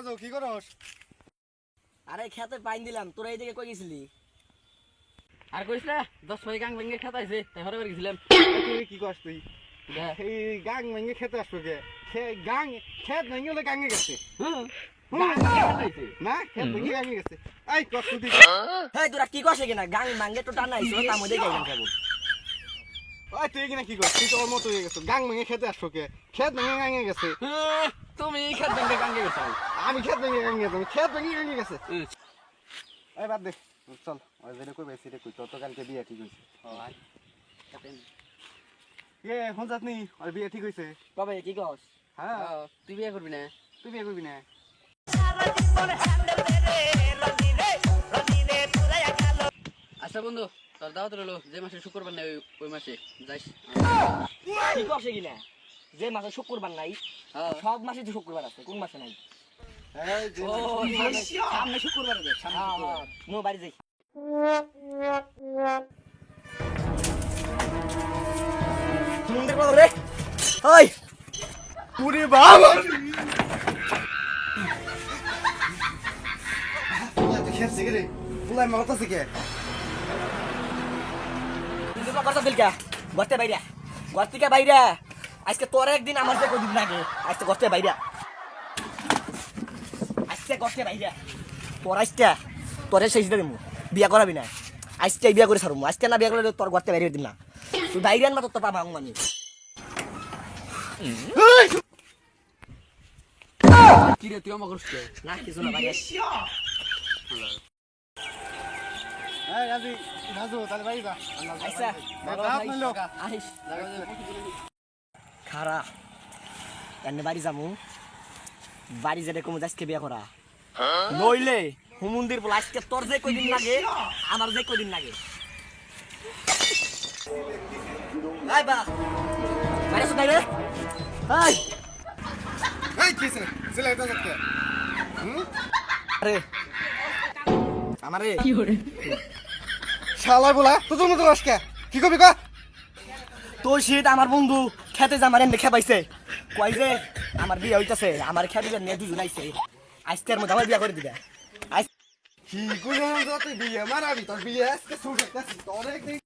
রাজু কি করস? আরে খেতে পাইন দিলাম, তোরা এইদিকে কই গেছিলি? আর কইস না 10 ভাই গাং ভেঙে খেতে আইছে তাই হরে গেছিলাম। তুই কি করস তুই? এই গাং ভেঙে খেতে আসবো কে? গাং খেত ভেঙে হলে গাঙে গেছে। না খেত ভেঙে গাঙে গেছে। এই কষ্ট তুই। হেই তোরা কি কইছ কিনা? গাং মাঙ্গে তো টানা আইছো, তার মধ্যে গাইলাম কেবল। ওই তুই কিনা কি করস? তুই তো ওর মতো হয়ে গেছ। গাং ভেঙে খেতে আসবো কে? খেত ভেঙে গাঙে গেছে। তুমি খেত ভেঙে গাঙ্গে গেছো। আমি খেত ভেঙে গাঙে গেছে। খেত ভেঙে গাঙে গেছে। এই বাদ দে। চল ওই যেটা কই বাইছি রে কই তো কালকে বিয়ে ঠিক হইছে। এখন যাতনি ওর বিয়ে ঠিক হইছে। কবে কি কস? হ্যাঁ তুই বিয়ে করবি না? তুই বিয়ে করবি না? আচ্ছা বন্ধু তোর দাওয়াত রইলো যে মাসে শুক্রবার নাই ওই মাসে যাইস। কি কইছ কিনা? যে মাসে শুক্রবার নাই, সব মাসে তো শুক্রবার আছে, কোন মাসে নাই? এই যে সামনে শুক্রবার আছে, সামনে শুক্রবার। মো বাড়ি যাই। মুন্ডে কত রে? ওই পুরি বাবা তুই খেলছিস কি রে? পুলাই মারতাছিস কে? তুই তো কথা দিলকা গর্তে বাইরা গর্তিকা বাইরা আজকে তোর একদিন আমার যে কদিন লাগে আজকে গর্তে বাইরা আজকে গর্তে বাইরা তোর আজকে তোরে শেষ দিন বিয়া করাবি না আজকে বিয়া করে ছাড়বো আজকে না বিয়া করলে তোর গর্তে বাইরে দিন না তুই বাইরে আনবা তোর পাবা আমি কি রে তুই আমার করছিস না কিছু না বাইরে এই রাজি রাজু তাহলে বাড়ি যা আইসা রাত নইলো আইস খারা এনে বাড়ি যামু বাড়ি যেতে কমু আজকে বিয়া করা নইলে হুমুন্দির বলে আজকে তোর যে কয়দিন লাগে আমার যে কয়দিন লাগে আই বা বাইরে শুন বাইরে হাই এই কিছে সিলাইটা যাচ্ছে আরে আমারে কি করে শালা বলা তুই মতো আজকে কি করবি কা তোর শীত আমার বন্ধু খেতে যা আমার এনে খেপাইছে কই যে আমার বিয়ে হইতাছে আমার খেতে নিয়ে দুজন আইছে আজকের মধ্যে আমার বিয়া করে দিবে কি করে তুই বিয়ে মারাবি তোর বিয়ে আজকে শুরু করতেছিস তোর একদিন